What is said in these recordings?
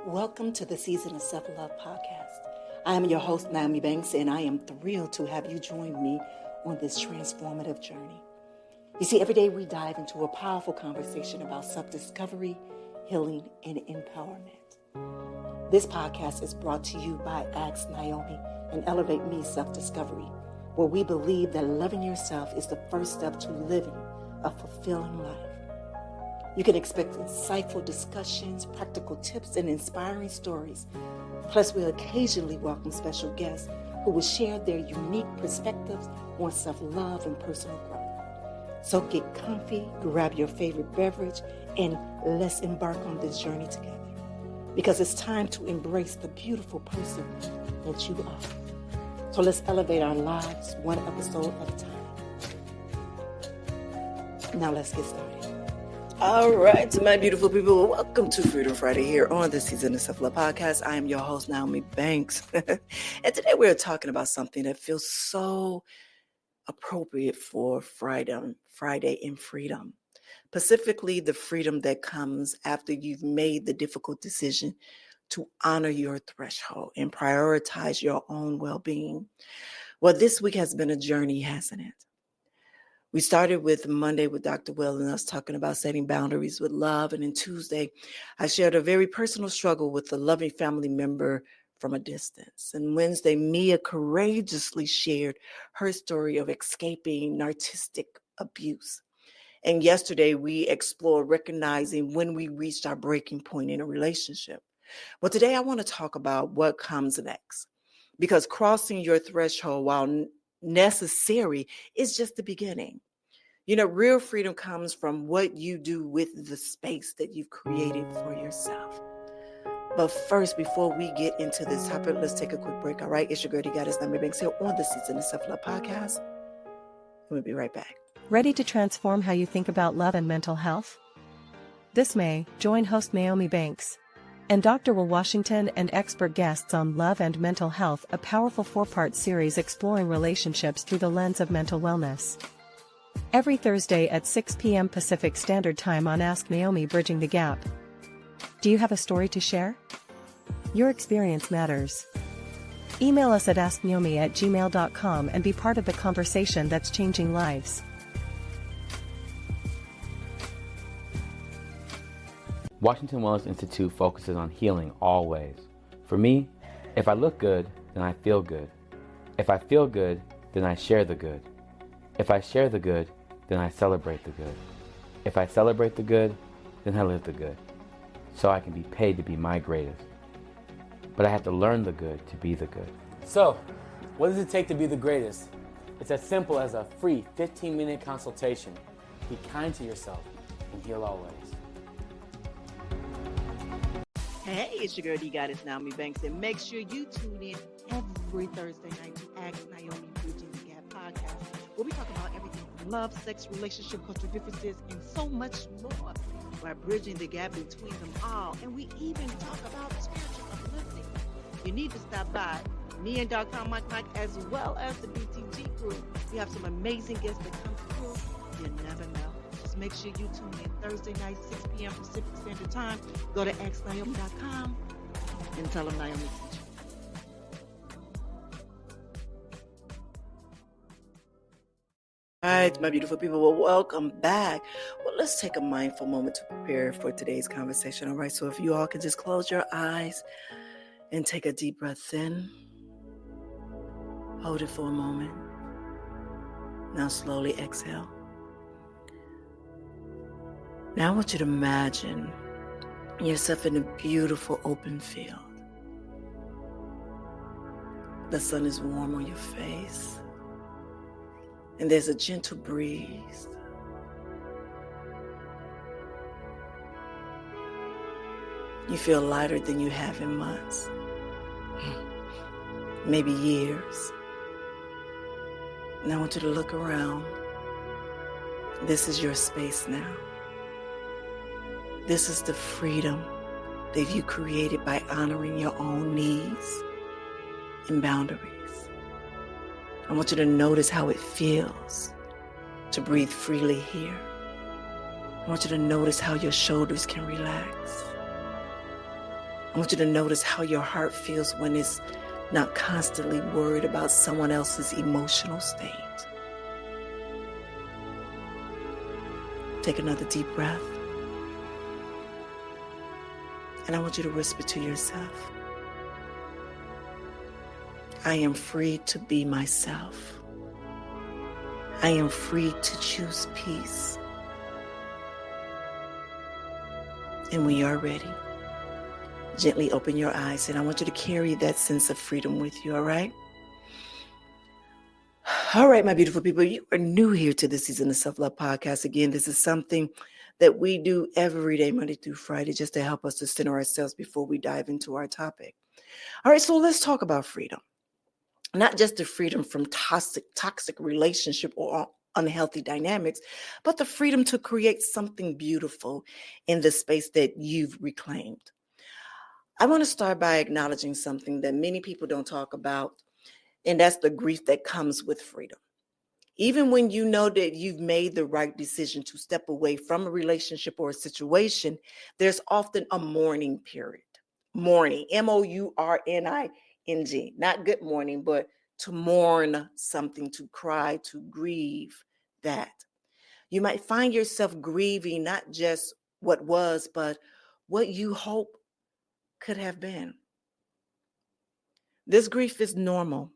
Welcome to the Season of Self-Love podcast. I am your host, Nyomi Banks, and I am thrilled to have you join me on this transformative journey. You see, every day we dive into a powerful conversation about self-discovery, healing, and empowerment. This podcast is brought to you by Ask Nyomi and Elevate Me Self-Discovery, where we believe that loving yourself is the first step to living a fulfilling life. You can expect insightful discussions, practical tips, and inspiring stories. Plus, we'll occasionally welcome special guests who will share their unique perspectives on self-love and personal growth. So get comfy, grab your favorite beverage, and let's embark on this journey together. Because it's time to embrace the beautiful person that you are. So let's elevate our lives one episode at a time. Now let's get started. All right, my beautiful people, welcome to Freedom Friday here on the Season of Self-Love podcast. I am your host, Nyomi Banks. And today we're talking about something that feels so appropriate for Friday in freedom. Specifically, the freedom that comes after you've made the difficult decision to honor your threshold and prioritize your own well-being. Well, this week has been a journey, hasn't it? We started with Monday with Dr. Will and us talking about setting boundaries with love. And then Tuesday, I shared a very personal struggle with a loving family member from a distance. And Wednesday, Mia courageously shared her story of escaping narcissistic abuse. And yesterday, we explored recognizing when we reached our breaking point in a relationship. Well, today I want to talk about what comes next. Because crossing your threshold, while necessary, is just the beginning. You know, real freedom comes from what you do with the space that you've created for yourself. But first, before we get into this topic, let's take a quick break, all right? It's your girl, Nyomi Banks here on the Season of Self-Love podcast. We'll be right back. Ready to transform how you think about love and mental health? This May, join host Nyomi Banks and Dr. Will Washington and expert guests on Love and Mental Health, a powerful 4-part series exploring relationships through the lens of mental wellness. Every Thursday at 6 p.m. Pacific Standard Time on Ask Nyomi Bridging the Gap. Do you have a story to share? Your experience matters. Email us at asknyomi@gmail.com and be part of the conversation that's changing lives. Washington Wellness Institute focuses on healing always. For me, if I look good, then I feel good. If I feel good, then I share the good. If I share the good, then I celebrate the good. If I celebrate the good, then I live the good. So I can be paid to be my greatest. But I have to learn the good to be the good. So, what does it take to be the greatest? It's as simple as a free 15-minute consultation. Be kind to yourself and heal always. Hey, it's your girl, Nyomi Banks, and make sure you tune in every Thursday night to Ask Nyomi Bridging the Gap podcast, where we talk about everything from love, sex, relationship, cultural differences, and so much more. By bridging the gap between them all, and we even talk about spiritual uplifting. You need to stop by. Me and Dr. Mike, as well as the BTG crew. We have some amazing guests that come through. You never know. Just make sure you tune in Thursday night, 6 p.m. Pacific Standard Time. Go to axnyomi.com and tell them Nyomi sent you. All right, my beautiful people, well, welcome back. Well, let's take a mindful moment to prepare for today's conversation, all right? So if you all can just close your eyes and take a deep breath in. Hold it for a moment. Now slowly exhale. Now I want you to imagine yourself in a beautiful open field. The sun is warm on your face. And there's a gentle breeze. You feel lighter than you have in months, maybe years. And I want you to look around. This is your space now. This is the freedom that you created by honoring your own needs and boundaries. I want you to notice how it feels to breathe freely here. I want you to notice how your shoulders can relax. I want you to notice how your heart feels when it's not constantly worried about someone else's emotional state. Take another deep breath. And I want you to whisper to yourself, I am free to be myself. I am free to choose peace. And when you're ready, gently open your eyes, and I want you to carry that sense of freedom with you, all right? All right, my beautiful people, you are new here to the Season of Self-Love podcast. Again, this is something that we do every day, Monday through Friday, just to help us to center ourselves before we dive into our topic. All right, so let's talk about freedom. Not just the freedom from toxic relationship or unhealthy dynamics, but the freedom to create something beautiful in the space that you've reclaimed. I want to start by acknowledging something that many people don't talk about, and that's the grief that comes with freedom. Even when you know that you've made the right decision to step away from a relationship or a situation, there's often a mourning period. Mourning, mourning, not good morning, but to mourn something, to cry, to grieve that. You might find yourself grieving not just what was, but what you hope could have been. This grief is normal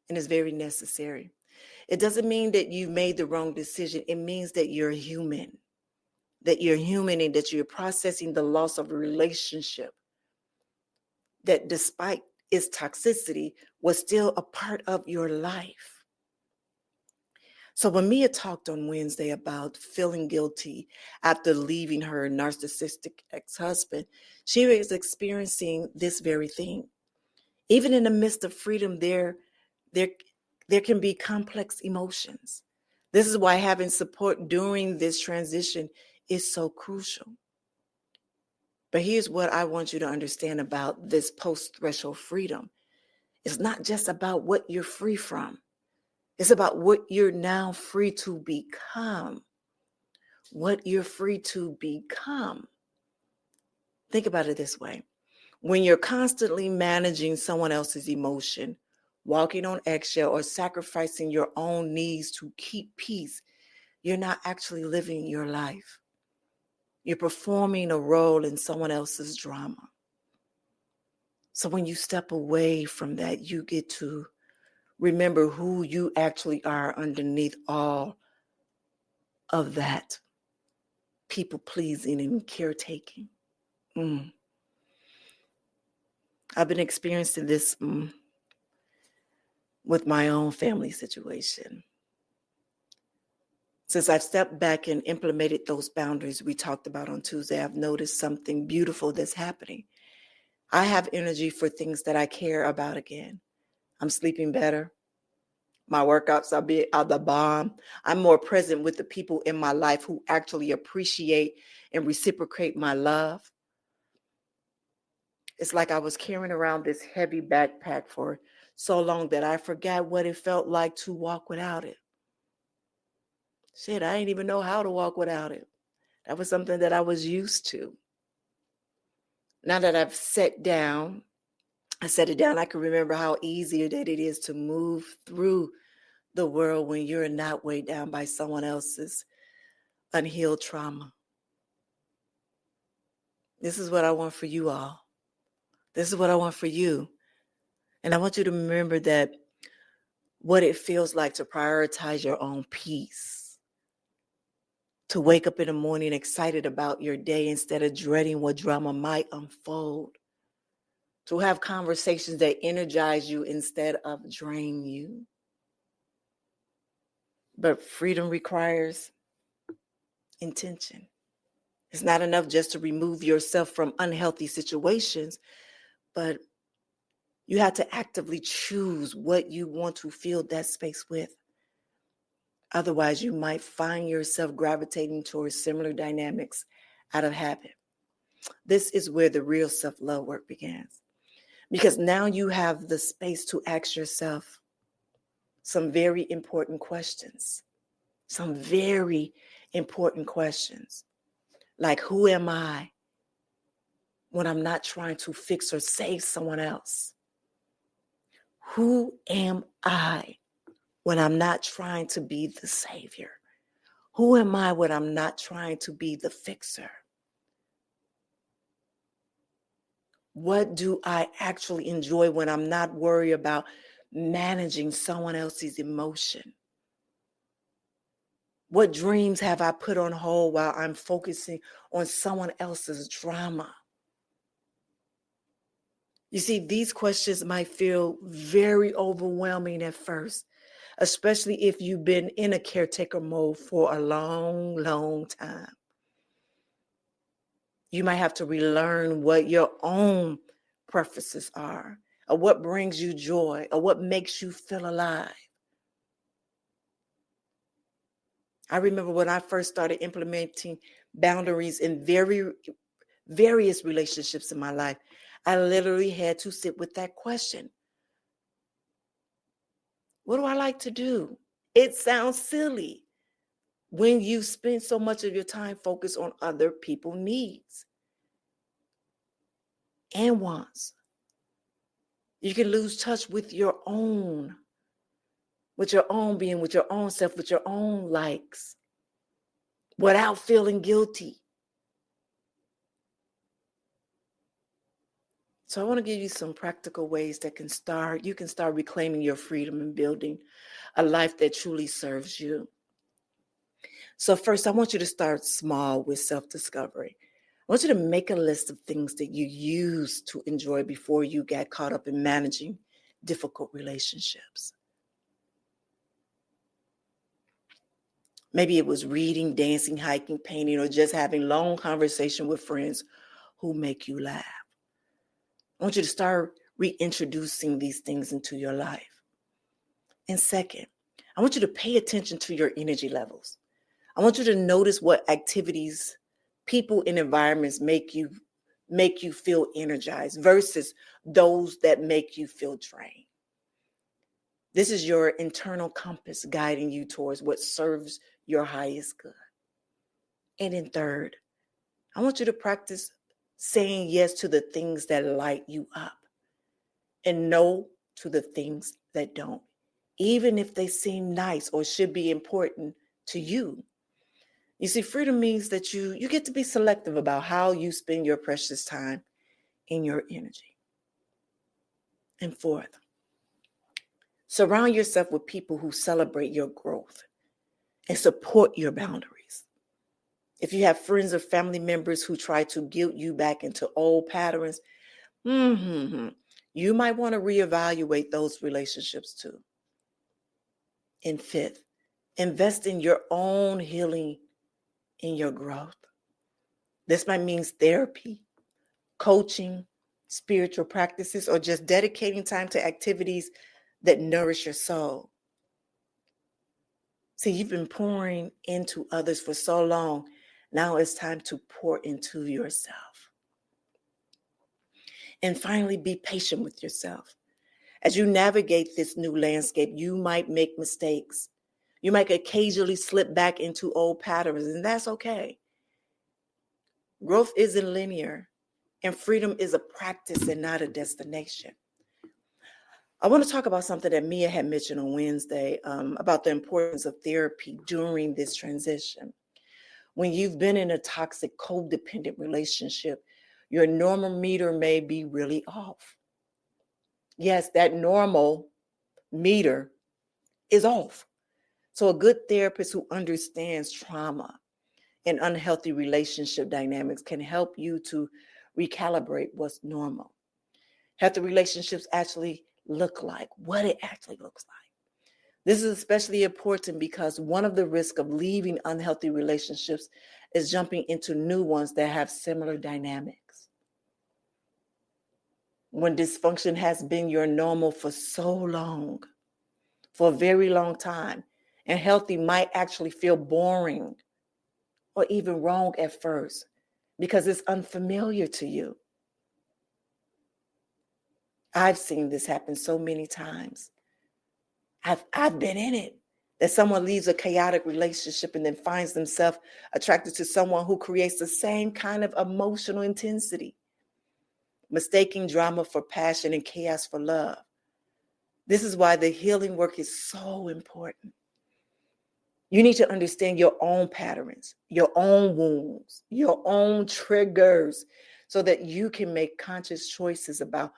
and is very necessary. It doesn't mean that you made the wrong decision. It means that you're human, and that you're processing the loss of a relationship that, despite its toxicity, was still a part of your life. So when Mia talked on Wednesday about feeling guilty after leaving her narcissistic ex-husband, she was experiencing this very thing. Even in the midst of freedom, there can be complex emotions. This is why having support during this transition is so crucial. But here's what I want you to understand about this post-threshold freedom. It's not just about what you're free from. It's about what you're now free to become. What you're free to become. Think about it this way. When you're constantly managing someone else's emotion, walking on eggshell, or sacrificing your own needs to keep peace, you're not actually living your life. You're performing a role in someone else's drama. So when you step away from that, you get to remember who you actually are underneath all of that people pleasing and caretaking. I've been experiencing this with my own family situation. Since I've stepped back and implemented those boundaries we talked about on Tuesday, I've noticed something beautiful that's happening. I have energy for things that I care about again. I'm sleeping better. My workouts are the bomb. I'm more present with the people in my life who actually appreciate and reciprocate my love. It's like I was carrying around this heavy backpack for so long that I forgot what it felt like to walk without it. Shit, I didn't even know how to walk without it. That was something that I was used to. Now that I've set it down, I can remember how easier that it is to move through the world when you're not weighed down by someone else's unhealed trauma. This is what I want for you all. This is what I want for you. And I want you to remember that what it feels like to prioritize your own peace, to wake up in the morning excited about your day instead of dreading what drama might unfold, to have conversations that energize you instead of drain you. But freedom requires intention. It's not enough just to remove yourself from unhealthy situations, but you have to actively choose what you want to fill that space with. Otherwise, you might find yourself gravitating towards similar dynamics out of habit. This is where the real self-love work begins. Because now you have the space to ask yourself some very important questions. Some very important questions. Like, who am I when I'm not trying to fix or save someone else? Who am I when I'm not trying to be the savior? Who am I when I'm not trying to be the fixer? What do I actually enjoy when I'm not worried about managing someone else's emotion? What dreams have I put on hold while I'm focusing on someone else's drama? You see, these questions might feel very overwhelming at first, especially if you've been in a caretaker mode for a long, long time. You might have to relearn what your own preferences are, or what brings you joy, or what makes you feel alive. I remember when I first started implementing boundaries in various relationships in my life, I literally had to sit with that question. What do I like to do? It sounds silly when you spend so much of your time focused on other people's needs and wants. You can lose touch with your own being, with your own self, with your own likes, without feeling guilty. So I want to give you some practical ways that you can start reclaiming your freedom and building a life that truly serves you. So first, I want you to start small with self-discovery. I want you to make a list of things that you used to enjoy before you got caught up in managing difficult relationships. Maybe it was reading, dancing, hiking, painting, or just having long conversation with friends who make you laugh. I want you to start reintroducing these things into your life. And second, I want you to pay attention to your energy levels. I want you to notice what activities, people, and environments make you feel energized versus those that make you feel drained. This is your internal compass guiding you towards what serves your highest good. And then third, I want you to practice saying yes to the things that light you up and no to the things that don't, even if they seem nice or should be important to you. You see, freedom means that you get to be selective about how you spend your precious time and your energy. And fourth, surround yourself with people who celebrate your growth and support your boundaries. If you have friends or family members who try to guilt you back into old patterns, you might want to reevaluate those relationships too. And fifth, invest in your own healing and your growth. This might mean therapy, coaching, spiritual practices, or just dedicating time to activities that nourish your soul. See, you've been pouring into others for so long. Now it's time to pour into yourself. And finally, be patient with yourself. As you navigate this new landscape, you might make mistakes. You might occasionally slip back into old patterns, and that's okay. Growth isn't linear, and freedom is a practice and not a destination. I want to talk about something that Mia had mentioned on Wednesday about the importance of therapy during this transition. When you've been in a toxic, codependent relationship, your normal meter may be really off. Yes, that normal meter is off. So a good therapist who understands trauma and unhealthy relationship dynamics can help you to recalibrate what's normal. Healthy relationships actually look like, what it actually looks like. This is especially important because one of the risks of leaving unhealthy relationships is jumping into new ones that have similar dynamics. When dysfunction has been your normal for so long, for a very long time, and healthy might actually feel boring or even wrong at first because it's unfamiliar to you. I've seen this happen so many times. I've been in it, that someone leaves a chaotic relationship and then finds themselves attracted to someone who creates the same kind of emotional intensity. mistaking drama for passion and chaos for love. This is why the healing work is so important. You need to understand your own patterns, your own wounds, your own triggers, so that you can make conscious choices about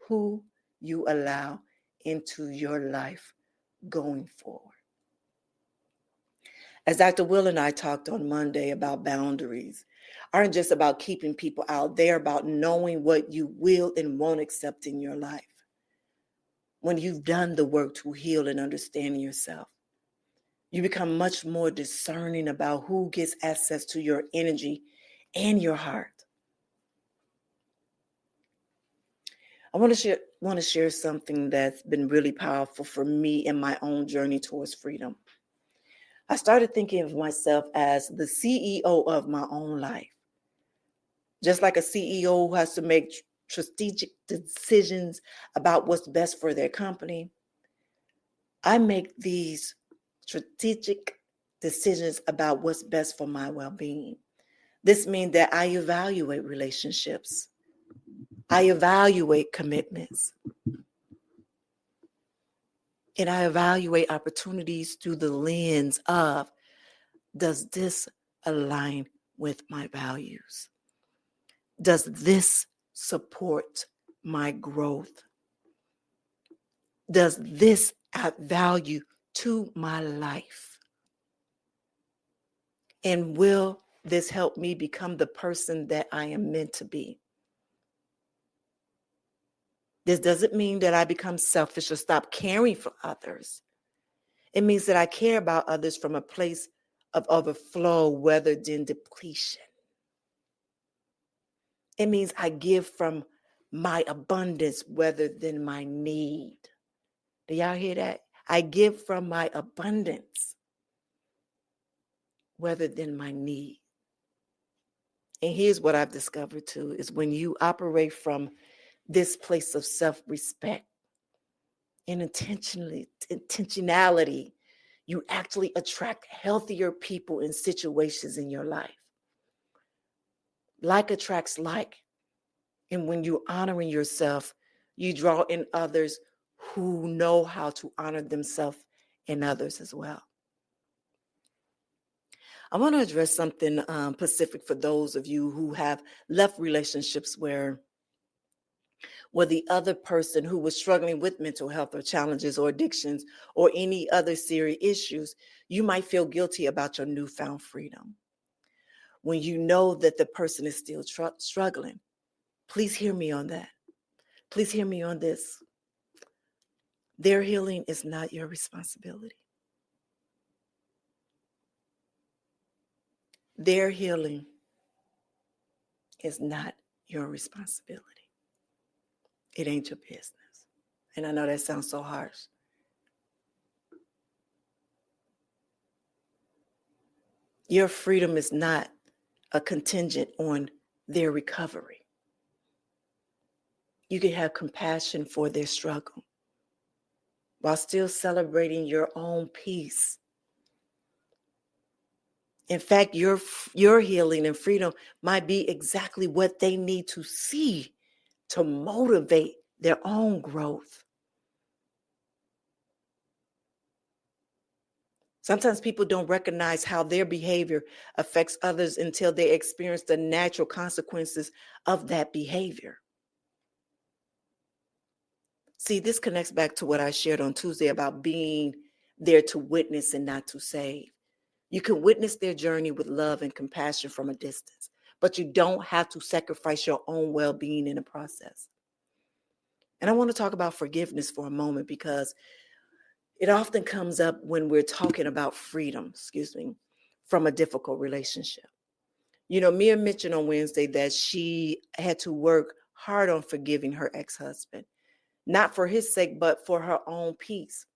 who you allow into your life going forward. As Dr. Will and I talked on Monday about boundaries, aren't just about keeping people out. They're about knowing what you will and won't accept in your life. When you've done the work to heal and understand yourself, you become much more discerning about who gets access to your energy and your heart. I want to share something that's been really powerful for me in my own journey towards freedom. I started thinking of myself as the CEO of my own life. Just like a CEO who has to make strategic decisions about what's best for their company, I make these strategic decisions about what's best for my well-being. This means that I evaluate relationships. I evaluate commitments. And I evaluate opportunities through the lens of, does this align with my values? Does this support my growth? Does this add value to my life? And will this help me become the person that I am meant to be? This doesn't mean that I become selfish or stop caring for others. It means that I care about others from a place of overflow rather than depletion. It means I give from my abundance rather than my need. Do y'all hear that? I give from my abundance rather than my need. And here's what I've discovered too, is when you operate from this place of self-respect and intentionality, you actually attract healthier people and situations in your life. Like attracts like. And when you're honoring yourself, you draw in others who know how to honor themselves and others as well. I want to address something specific for those of you who have left relationships where the other person who was struggling with mental health or challenges or addictions or any other serious issues, you might feel guilty about your newfound freedom. When you know that the person is still struggling, please hear me on that. Please hear me on this. Their healing is not your responsibility. Their healing is not your responsibility. It ain't your business. And I know that sounds so harsh. Your freedom is not a contingent on their recovery. You can have compassion for their struggle while still celebrating your own peace. In fact, your healing and freedom might be exactly what they need to see to motivate their own growth. Sometimes people don't recognize how their behavior affects others until they experience the natural consequences of that behavior. See, this connects back to what I shared on Tuesday about being there to witness and not to save. You can witness their journey with love and compassion from a distance, but you don't have to sacrifice your own well-being in the process. And I want to talk about forgiveness for a moment because it often comes up when we're talking about freedom, from a difficult relationship. You know, Mia mentioned on Wednesday that she had to work hard on forgiving her ex-husband, not for his sake, but for her own peace.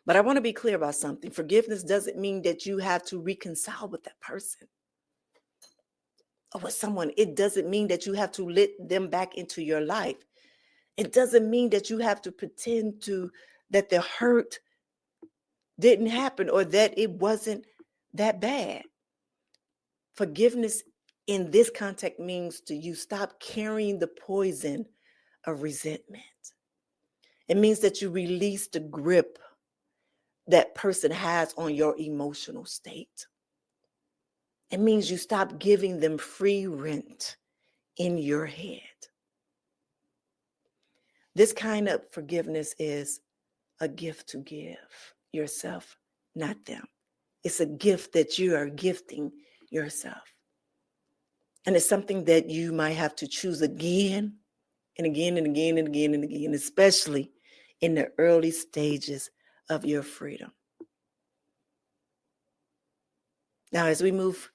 But I want to be clear about something. Forgiveness doesn't mean that you have to reconcile with that person or with someone. It doesn't mean that you have to let them back into your life. It doesn't mean that you have to pretend that the hurt didn't happen or that it wasn't that bad. Forgiveness in this context means to you stop carrying the poison of resentment. It means that you release the grip that person has on your emotional state. It means you stop giving them free rent in your head. This kind of forgiveness is a gift to give yourself, not them. It's a gift that you are gifting yourself. And it's something that you might have to choose again and again and again and again and again, especially in the early stages of your freedom. Now, as we move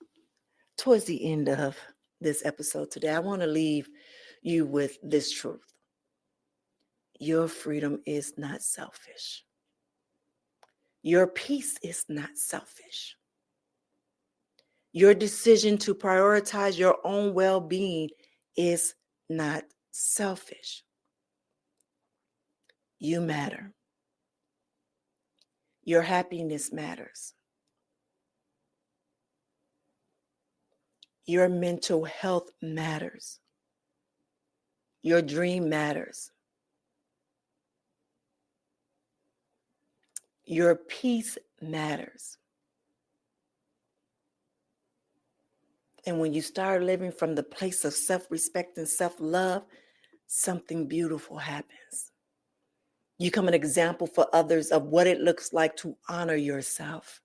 towards the end of this episode today, I want to leave you with this truth. Your freedom is not selfish. Your peace is not selfish. Your decision to prioritize your own well-being is not selfish. You matter. Your happiness matters. Your mental health matters. Your dream matters. Your peace matters. And when you start living from the place of self-respect and self-love, something beautiful happens. You become an example for others of what it looks like to honor yourself.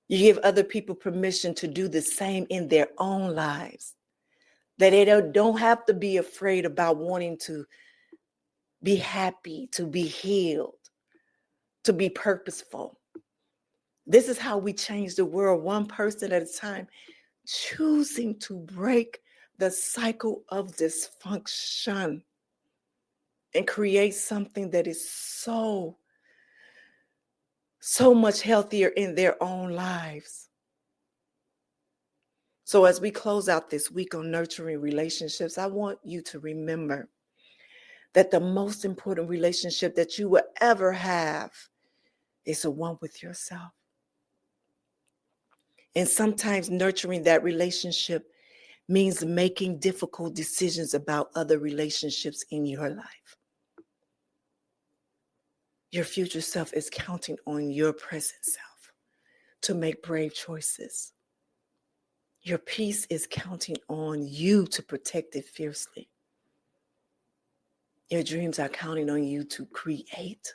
You give other people permission to do the same in their own lives. That they don't have to be afraid about wanting to be happy, to be healed, to be purposeful. This is how we change the world, one person at a time, choosing to break the cycle of dysfunction and create something that is so much healthier in their own lives. So as we close out this week on nurturing relationships, I want you to remember that the most important relationship that you will ever have is the one with yourself. And sometimes nurturing that relationship means making difficult decisions about other relationships in your life. Your future self is counting on your present self to make brave choices. Your peace is counting on you to protect it fiercely. Your dreams are counting on you to create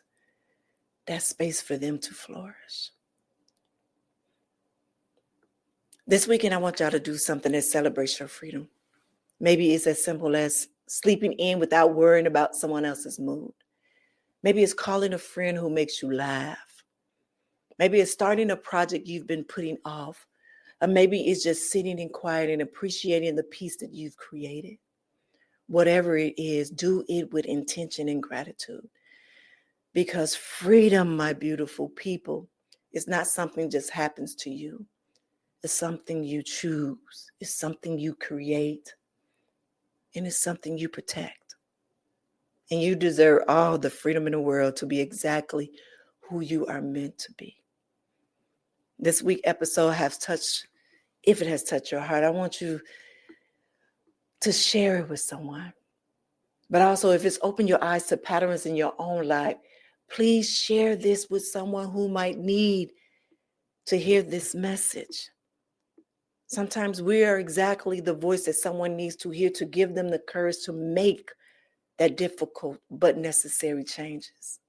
that space for them to flourish. This weekend, I want y'all to do something that celebrates your freedom. Maybe it's as simple as sleeping in without worrying about someone else's mood. Maybe it's calling a friend who makes you laugh. Maybe it's starting a project you've been putting off. Or maybe it's just sitting in quiet and appreciating the peace that you've created. Whatever it is, do it with intention and gratitude. Because freedom, my beautiful people, is not something just happens to you. It's something you choose. It's something you create. And it's something you protect. And you deserve all the freedom in the world to be exactly who you are meant to be. This week episode has touched, if it has touched your heart, I want you to share it with someone. But also, if it's opened your eyes to patterns in your own life, please share this with someone who might need to hear this message. Sometimes we are exactly the voice that someone needs to hear to give them the courage to make that difficult but necessary changes.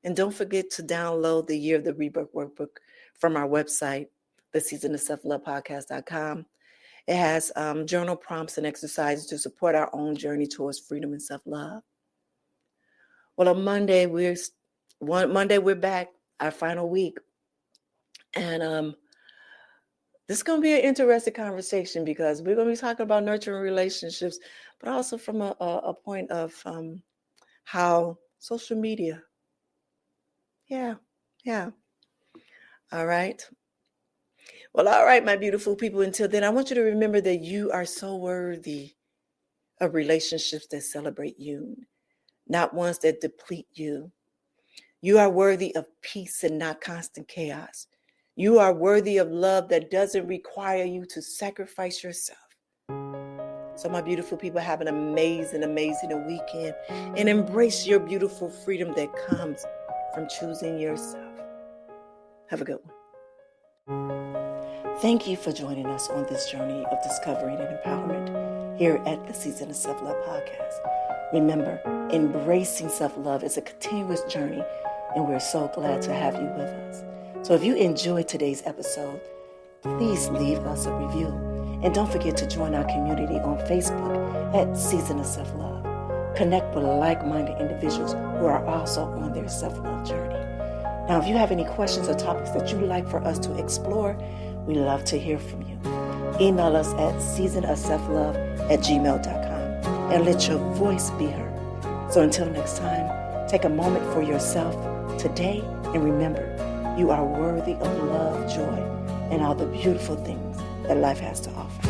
And don't forget to download the Year of the Rebirth workbook from our website, theseasonofselflovepodcast.com. It has journal prompts and exercises to support our own journey towards freedom and self-love. Well, on Monday, we're back, our final week. And this is going to be an interesting conversation because we're going to be talking about nurturing relationships, but also from a point of how social media. Yeah. All right. Well, all right, my beautiful people. Until then, I want you to remember that you are so worthy of relationships that celebrate you, not ones that deplete you. You are worthy of peace and not constant chaos. You are worthy of love that doesn't require you to sacrifice yourself. So my beautiful people, have an amazing, amazing weekend and embrace your beautiful freedom that comes from choosing yourself. Have a good one. Thank you for joining us on this journey of discovering and empowerment here at the Season of Self-Love podcast. Remember, embracing self-love is a continuous journey, and we're so glad to have you with us. So if you enjoyed today's episode, please leave us a review. And don't forget to join our community on Facebook at Season of Self-Love. Connect with like-minded individuals who are also on their self-love journey. Now, if you have any questions or topics that you'd like for us to explore, we love to hear from you. Email us at seasonofselflove@gmail.com and let your voice be heard. So until next time, take a moment for yourself today and remember, you are worthy of love, joy, and all the beautiful things that life has to offer.